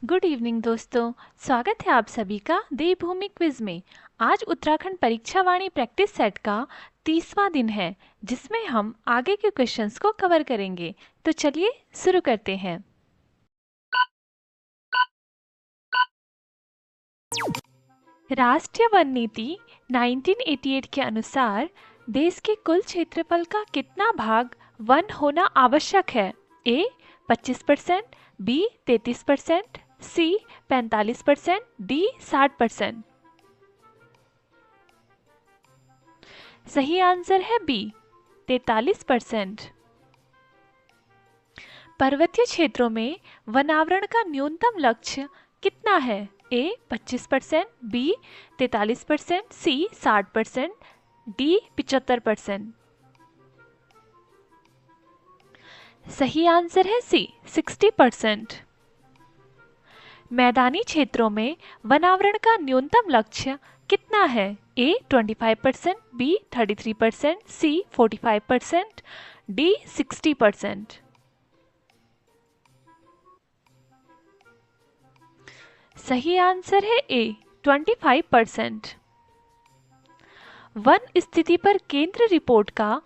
Good evening दोस्तों। स्वागत है आप सभी का देवभूमि क्विज में। आज उत्तराखंड परीक्षा वाणी प्रैक्टिस सेट का 30वां दिन है, जिसमें हम आगे के क्वेश्चंस को कवर करेंगे। तो चलिए शुरू करते हैं। राष्ट्रीय वन नीति 1988 के अनुसार देश के कुल क्षेत्रफल का कितना भाग वन होना आवश्यक है? ए 25%, बी 33%, सी 45%, डी 60%। सही आंसर है बी 43%। पर्वतीय क्षेत्रों में वनावरण का न्यूनतम लक्ष्य कितना है? ए 25%, बी 43%, सी 60%, डी 75%। सही आंसर है सी 60%। मैदानी क्षेत्रों में वनावरण का न्यूनतम लक्ष्य कितना है? ए 25%, बी 33%, सी 45%, डी 60%। सही आंसर है ए 25%। वन स्थिति पर केंद्र रिपोर्ट का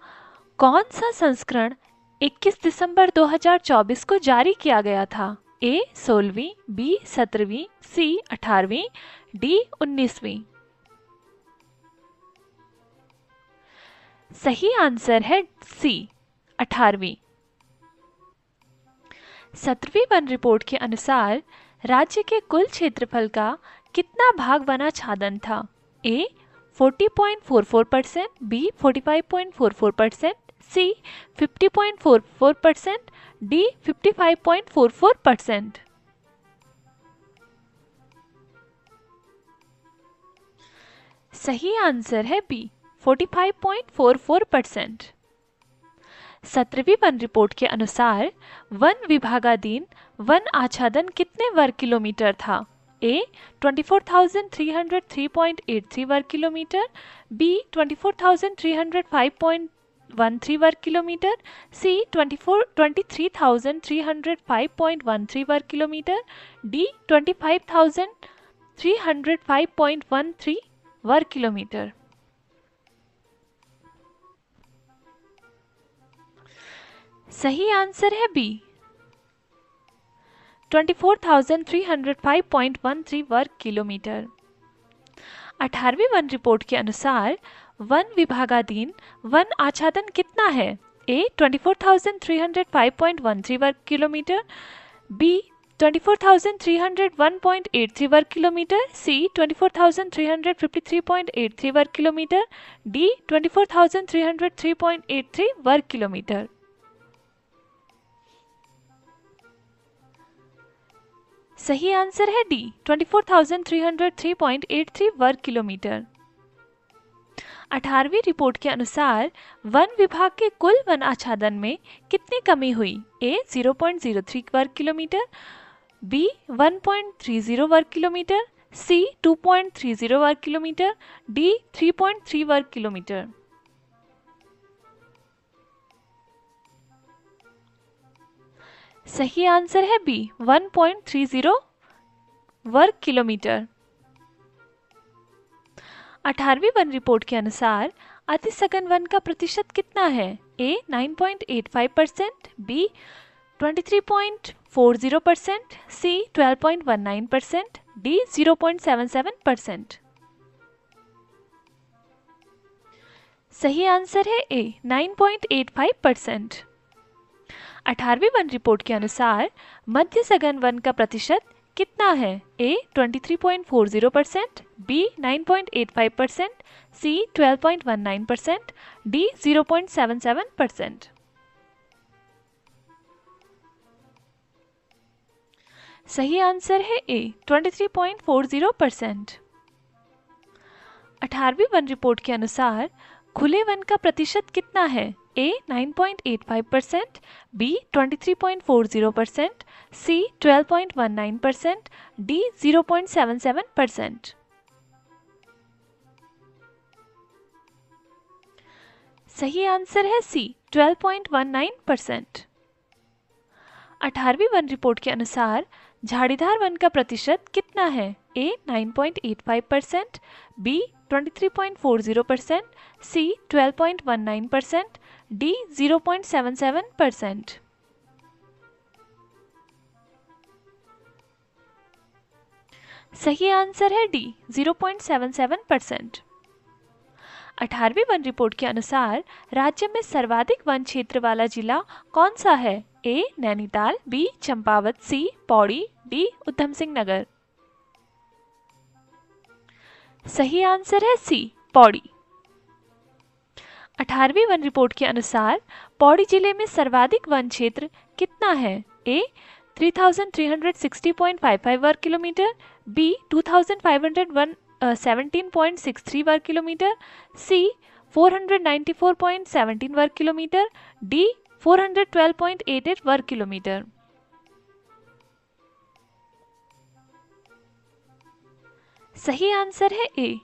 कौन सा संस्करण 21 दिसंबर 2024 को जारी किया गया था? ए 16वीं, बी 17वीं, सी 18वीं, डी 19वीं। सही आंसर है सी 18वीं। 17वीं वन रिपोर्ट के अनुसार राज्य के कुल क्षेत्रफल का कितना भाग वनाच्छादन था? ए 40.44%, बी 45.44%, सी 50.44%, डी 55.44%। सही आंसर है बी 45.44%। 17वीं वन रिपोर्ट के अनुसार वन विभागाधीन वन आच्छादन कितने वर्ग किलोमीटर था? ए 24,303.83 वर्ग किलोमीटर, बी 24,305.13 वर्ग किलोमीटर, सी 23,305.13 वर्ग किलोमीटर, डी 25,305.13 वर्ग किलोमीटर। सही आंसर है बी 24,305.13 वर्ग किलोमीटर। 18वीं वन रिपोर्ट के अनुसार वन विभागाधीन वन आच्छादन कितना है? ए 24,305.13 वर्ग किलोमीटर, बी 24,301.83 वर्ग किलोमीटर, सी 24,353.83 वर्ग किलोमीटर, डी 24,303.83 वर्ग किलोमीटर। सही आंसर है डी 24,303.83 वर्ग किलोमीटर। 18वीं रिपोर्ट के अनुसार वन विभाग के कुल वन आच्छादन में कितनी कमी हुई? ए 0.03 वर्ग किलोमीटर, बी 1.30 वर्ग किलोमीटर, सी 2.30 वर्ग किलोमीटर, डी 3.3 वर्ग किलोमीटर। सही आंसर है बी 1.30 वर्ग किलोमीटर। 18वीं वन रिपोर्ट के अनुसार अति सघन वन का प्रतिशत कितना है? ए 9.85%, बी 23.40%, सी 12.19%, डी 0.77%। सही आंसर है ए 9.85%। 18वीं वन रिपोर्ट के अनुसार मध्य सघन वन का प्रतिशत कितना है? ए 23.40%, बी 9.85%, सी 12.19%, डी 0.77%। सही आंसर है ए 23.40%। 18वीं वन रिपोर्ट के अनुसार खुले वन का प्रतिशत कितना है? ए 9.85%, बी 23.40%, सी 12.19%, डी 0.77%। सही आंसर है सी 12.19%। 18वीं वन रिपोर्ट के अनुसार झाड़ीदार वन का प्रतिशत कितना है? A 9.85%, B 23.40%, C 12.19%, D 0.77%। सही आंसर है डी 0.77%। 18वीं वन रिपोर्ट के अनुसार राज्य में सर्वाधिक वन क्षेत्र वाला जिला कौन सा है? ए नैनीताल, बी चंपावत, सी पौड़ी, डी उधम सिंह नगर। सही आंसर है सी पौड़ी। 18वीं वन रिपोर्ट के अनुसार पौड़ी जिले में सर्वाधिक वन क्षेत्र कितना है? ए 3360.55 वर्ग किलोमीटर, बी 2517.63 वर्ग किलोमीटर, सी 494.17 वर्ग किलोमीटर, डी 412.88 वर्ग किलोमीटर। सही आंसर है ए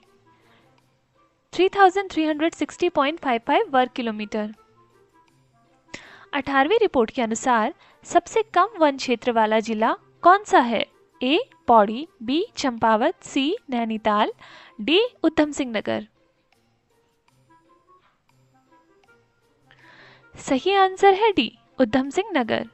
3360.55 वर्ग किलोमीटर। 18वीं रिपोर्ट के अनुसार सबसे कम वन क्षेत्र वाला जिला कौन सा है? ए पौड़ी, बी चंपावत, सी नैनीताल, डी उधम सिंह नगर। सही आंसर है डी उधम सिंह नगर।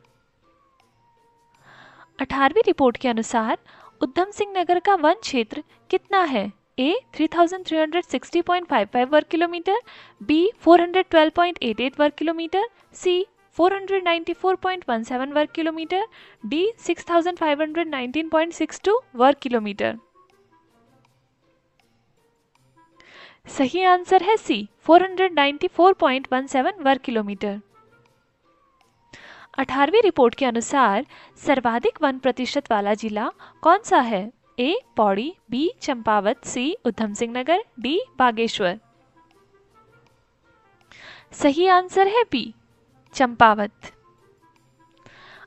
18वीं रिपोर्ट के अनुसार उधम सिंह नगर का वन क्षेत्र कितना है? ए 3360.55 वर्ग किलोमीटर, बी 412.88 वर्ग किलोमीटर, सी 494.17 वर्ग किलोमीटर, डी 6519.62 वर्ग किलोमीटर। सही आंसर है सी 494.17 वर्ग किलोमीटर। 18वीं रिपोर्ट के अनुसार सर्वाधिक वन प्रतिशत वाला जिला कौन सा है? ए पौड़ी, बी चंपावत, सी उधम सिंह नगर, डी बागेश्वर। सही आंसर है बी चंपावत।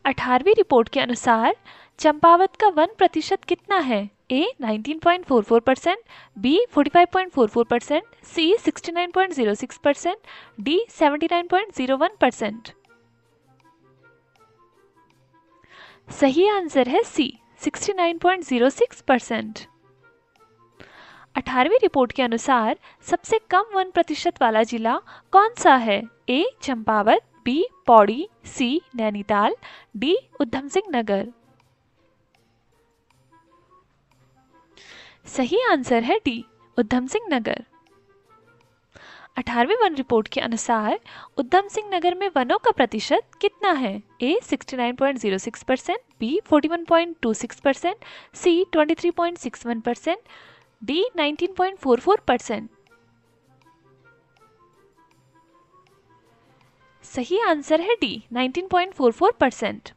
18वीं रिपोर्ट के अनुसार चंपावत का वन प्रतिशत कितना है? ए 19.44%, बी 45.44%, सी 69.06%, डी 79.01%। सही आंसर है सी 69.06%। 18वीं रिपोर्ट के अनुसार सबसे कम वन प्रतिशत वाला जिला कौन सा है? ए चंपावत, बी पौड़ी, सी नैनीताल, डी उधम सिंह नगर। सही आंसर है D Udham Singh Nagar. 18वीं one report के अनुसार उधम सिंह नगर में वनों का प्रतिशत कितना है? ए 69.06%, बी 41.26%, सी 23.61%, डी 19.44%। सही आंसर है डी 19.44%।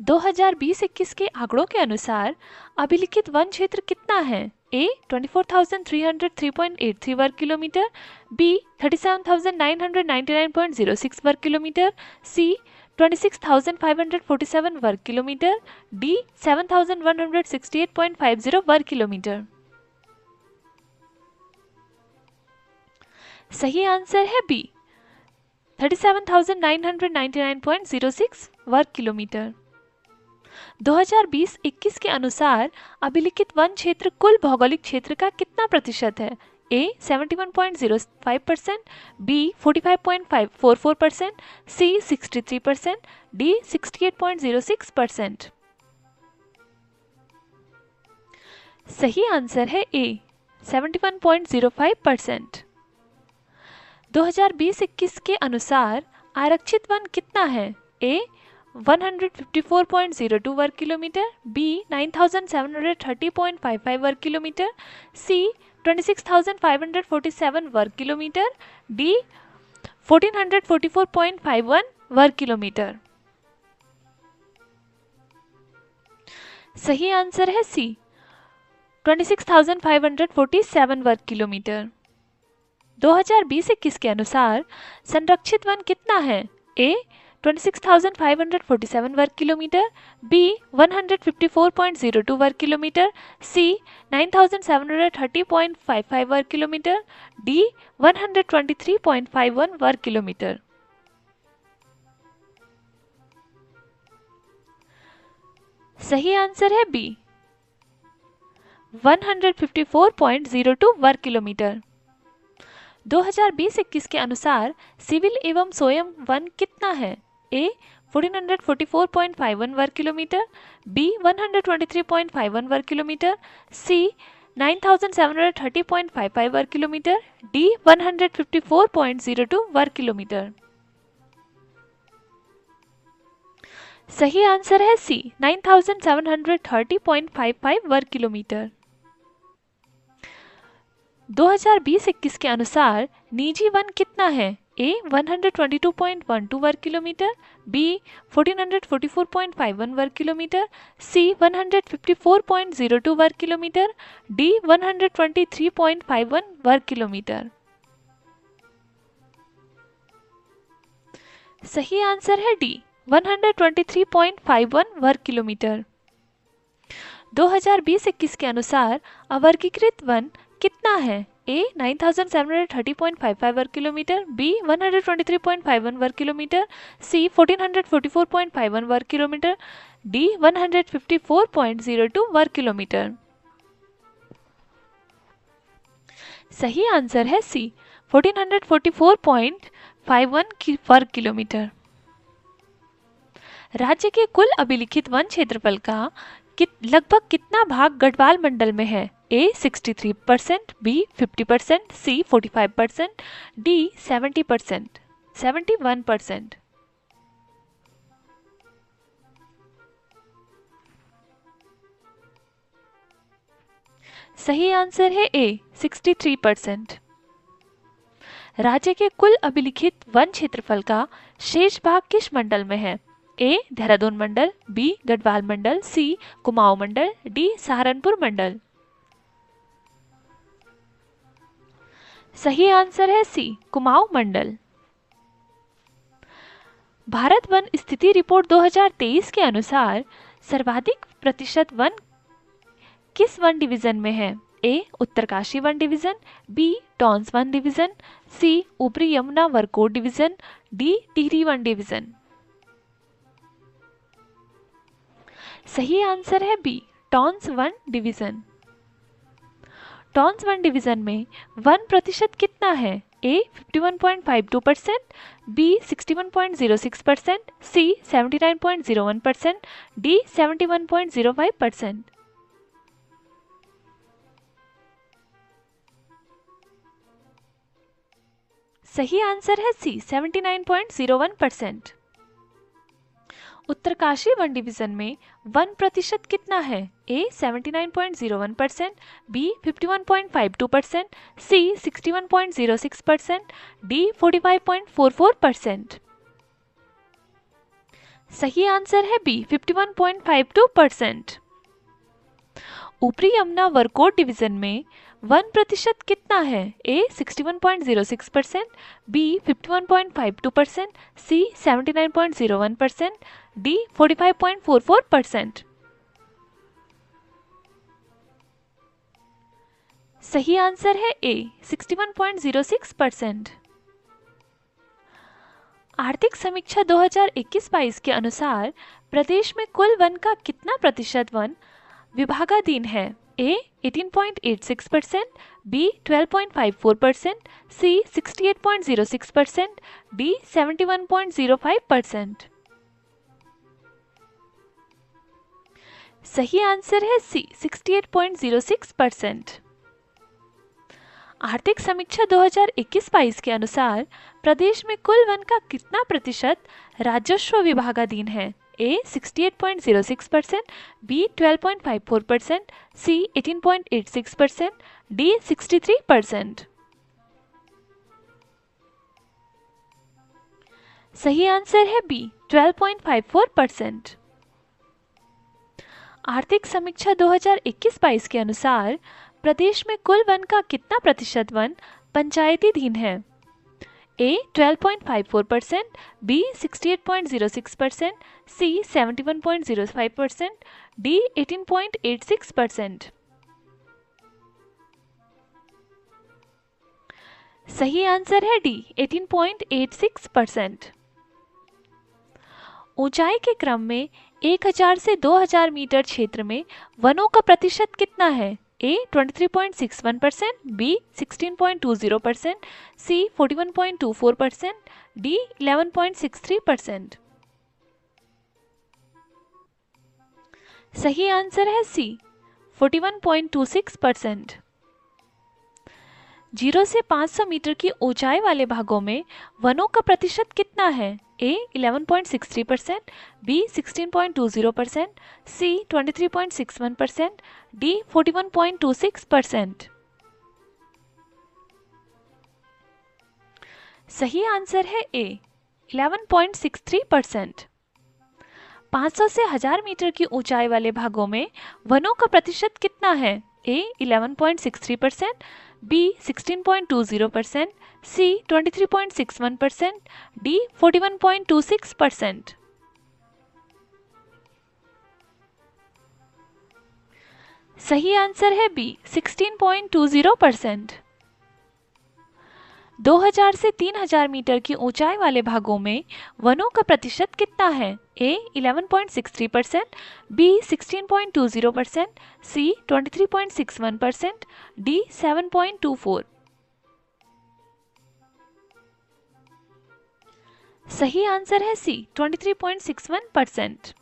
2020-21 के आंकड़ों के अनुसार अभिलिखित वन क्षेत्र कितना है? ए 24,303.83 वर्ग किलोमीटर, बी 37,999.06 वर्ग किलोमीटर, सी 26,547 वर्ग किलोमीटर, डी 7,168.50 वर्ग किलोमीटर। सही आंसर है बी 37,999.06 वर्ग किलोमीटर। 2020-21 के अनुसार अभिलिखित वन क्षेत्र कुल भौगोलिक क्षेत्र का कितना प्रतिशत है? ए 71.05%, बी 45.44%, सी 63%, डी 68.06%। सही आंसर है ए 71.05%। 2020-21 के अनुसार आरक्षित वन कितना है? ए 154.02 वर्ग किलोमीटर, बी 9730.55 वर्ग किलोमीटर, सी 26,547 वर्ग किलोमीटर, डी 1444.51 वर्ग किलोमीटर। सही आंसर है सी 26,547 वर्ग किलोमीटर। 2020-21 के अनुसार संरक्षित वन कितना है? ए 26,547 वर्ग किलोमीटर, बी 154.02 वर्ग किलोमीटर, सी 9,730.55 वर्ग किलोमीटर, डी 123.51 वर्ग किलोमीटर। सही आंसर है बी 154.02 वर्ग किलोमीटर। 2020-21 के अनुसार सिविल एवं स्वयं वन कितना है? ए 1444.51 वर्ग किलोमीटर, बी 123.51 वर्ग किलोमीटर, सी 9730.55 वर्ग किलोमीटर, डी 154.02 वर्ग किलोमीटर। सही आंसर है सी 9730.55 वर्ग किलोमीटर। 2020-21 के अनुसार निजी वन कितना है? ए 122.12 वर्ग किलोमीटर, बी 1444.51 वर्ग किलोमीटर, सी 154.02 वर्ग किलोमीटर, डी 123.51 वर्ग किलोमीटर। सही आंसर है डी 123.51 वर्ग किलोमीटर। 2020-21 के अनुसार अवर्गीकृत वन कितना है? ए 9730.55 वर्ग किलोमीटर, बी 123.51 वर्ग किलोमीटर, सी 1444.51 वर्ग किलोमीटर, डी 154.02 वर्ग किलोमीटर। सही आंसर है सी 1444.51 वर्ग किलोमीटर। राज्य के कुल अभिलिखित वन क्षेत्रफल का लगभग कितना भाग गढ़वाल मंडल में है? ए 63%, बी 50%, सी 45%, डी 70%, 71%। सही आंसर है ए 63%। राज्य के कुल अभिलिखित वन क्षेत्रफल का शेष भाग किस मंडल में है? ए देहरादून मंडल, बी गढ़वाल मंडल, सी कुमाऊं मंडल, डी सहारनपुर मंडल। सही आंसर है सी कुमाऊं मंडल। भारत वन स्थिति रिपोर्ट 2023 के अनुसार सर्वाधिक प्रतिशत वन किस वन डिवीजन में है? ए उत्तरकाशी वन डिवीजन, बी टॉन्स वन डिवीजन, सी ऊपरी यमुना वरकोट डिवीजन, डी टिहरी वन डिवीजन। सही आंसर है बी टॉन्स वन डिवीजन। टॉन्स वन डिवीजन में 1% कितना है? A 51.52%, B 61.06%, C 79.01%, D 71.05%। सही आंसर है सी 79.01%। उत्तरकाशी वन डिवीजन में 1% कितना है? ए 79.01%, बी 51.52%, सी 61.06%, डी 45.44%। सही आंसर है बी 51.52%। ऊपरी यमुना वरकोट डिवीजन में 1% कितना है? ए 61.06%, बी 51.52%, सी 79.01%, डी 45.44%। सही आंसर है ए 61.06%। आर्थिक समीक्षा 2021-22 के अनुसार प्रदेश में कुल वन का कितना प्रतिशत वन विभागाधीन है? ए 18.86%, बी 12.54%, सी 68.06%, डी 71.05%। सही आंसर है सी 68.06%। आर्थिक समीक्षा 2021-22 के अनुसार प्रदेश में कुल वन का कितना प्रतिशत राजस्व विभागाधीन है? ए 68.06%, बी 12.54%, सी 18.86%, डी 63%। सही आंसर है बी 12.54%। आर्थिक समीक्षा 2021-22 के अनुसार प्रदेश में कुल वन का कितना प्रतिशत वन पंचायतीधीन है? ए 12.54%, बी 68.06%, सी 71.05%, डी 18.86%। सही आंसर है डी 18.86%। ऊंचाई के क्रम में 1000 से 2000 मीटर क्षेत्र में वनों का प्रतिशत कितना है? A 23.61%, B 16.20%, C 41.24%, D 11.63%। सही आंसर है C 41.26%। 0 से 500 मीटर की ऊंचाई वाले भागों में वनों का प्रतिशत कितना है? A 11.63%, B 16.20%, C 23.61%, D 41.26%। सही आंसर है A 11.63%। 500 से 1000 मीटर की ऊंचाई वाले भागों में वनों का प्रतिशत कितना है? A 11.63%, B 16.20%, C 23.61%, D 41.26%। सही आंसर है B 16.20%। 2000 से 3000 मीटर की ऊंचाई वाले भागों में वनों का प्रतिशत कितना है? A 11.63%, B 16.20%, C 23.61%, D 7.24%। सही आंसर है C 23.61%।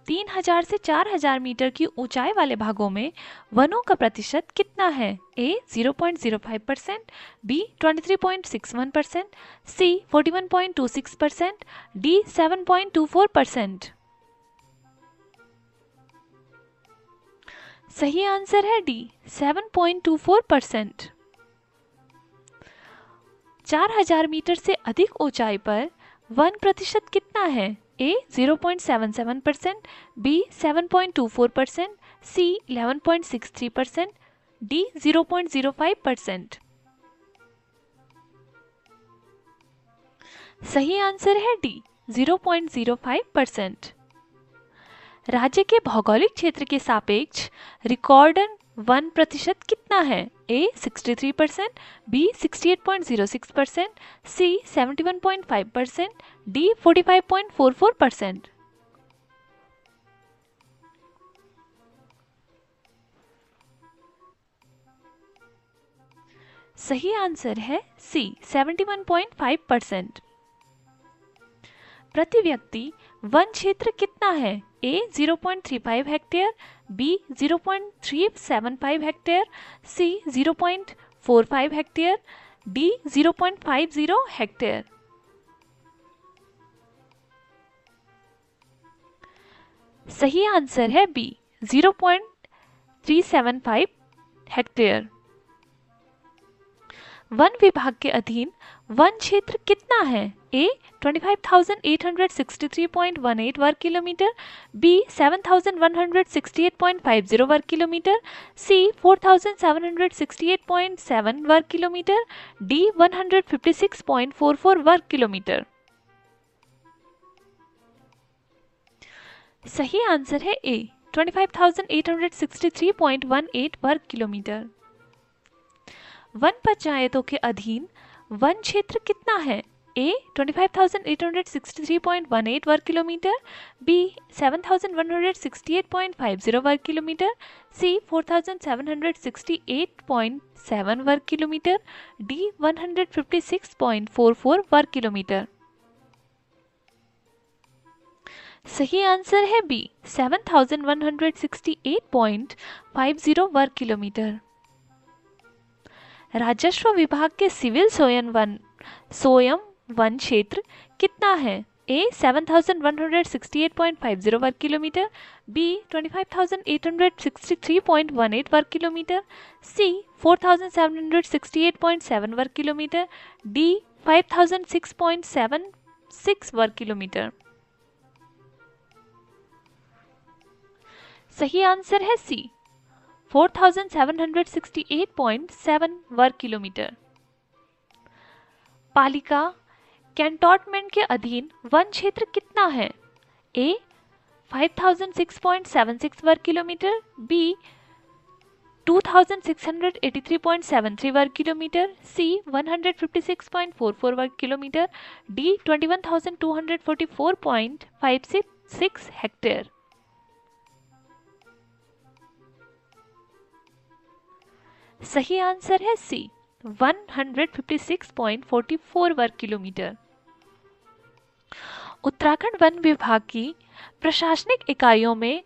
3000 से 4000 मीटर की ऊंचाई वाले भागों में वनों का प्रतिशत कितना है? A 0.05%, B 23.61%, C 41.26%, D 7.24%। सही आंसर है D 7.24%। 4000 मीटर से अधिक ऊंचाई पर वन प्रतिशत कितना है? A 0.77%, B 7.24%, C 11.63%, D 0.05%। सही आंसर है D 0.05%। राज्य के भौगोलिक क्षेत्र के सापेक्ष रिकॉर्डन वन प्रतिशत कितना है? A 63%, B 68.06%, C 71.5%, D 45.44%। सही आंसर है C 71.5%। प्रति व्यक्ति वन क्षेत्र कितना है? A 0.35 hectare, B 0.375 hectare, C 0.45 hectare, D 0.50 hectare. सही आंसर है B 0.375 हेक्टेयर। वन विभाग के अधीन वन क्षेत्र कितना है? A 25,863.18 वर्ग किलोमीटर, B 7,168.50 वर्ग किलोमीटर, C 4,768.7 वर्ग किलोमीटर, D 156.44 वर्ग किलोमीटर। सही आंसर है A 25,863.18 वर्ग किलोमीटर। वन पंचायतों के अधीन वन क्षेत्र कितना है? A 25,863.18 वर्ग किलोमीटर, B 7,168.50 वर्ग किलोमीटर, C 4,768.7 वर्ग किलोमीटर, D 156.44 वर्ग किलोमीटर। सही आंसर है B 7,168.50 वर्ग किलोमीटर। राजस्व विभाग के सिविल सोयम वन क्षेत्र कितना है? A 7,168.50 वर्ग किलोमीटर, B 25,863.18 वर्ग किलोमीटर, C 4,768.7 वर्ग किलोमीटर, D 5,006.76 वर्ग किलोमीटर। सही आंसर है C 4,768.7 वर्ग किलोमीटर। पालिका कैंटोनमेंट के अधीन वन क्षेत्र कितना है? A 5,006.76 वर्ग किलोमीटर, B 2,683.73 वर्ग किलोमीटर, C 156.44 वर्ग किलोमीटर, D 21,244.56 6 हेक्टेयर। सही आंसर है सी 156.44 वर्ग किलोमीटर। उत्तराखंड वन विभाग की प्रशासनिक इकाइयों में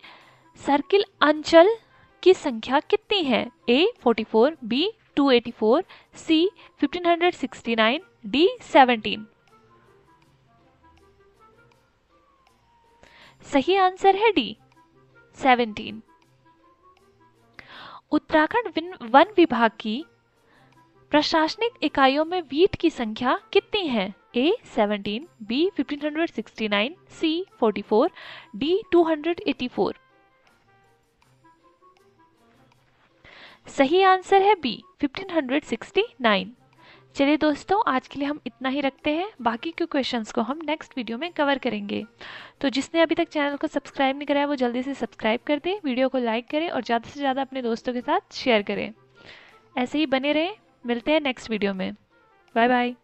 सर्किल अंचल की संख्या कितनी है? ए 44, बी 284, सी 1569, डी 17। सही आंसर है डी 17। उत्तराखंड वन विभाग की प्रशासनिक इकाइयों में वीट की संख्या कितनी है? ए 17, बी 1569, सी 44, डी 284। सही आंसर है बी 1569। चलिए दोस्तों, आज के लिए हम इतना ही रखते हैं। बाकी के क्वेश्चंस को हम नेक्स्ट वीडियो में कवर करेंगे। तो जिसने अभी तक चैनल को सब्सक्राइब नहीं करा है वो जल्दी से सब्सक्राइब कर दे, वीडियो को लाइक करें और ज़्यादा से ज़्यादा अपने दोस्तों के साथ शेयर करें। ऐसे ही बने रहें। मिलते हैं नेक्स्ट वीडियो में। Bye bye.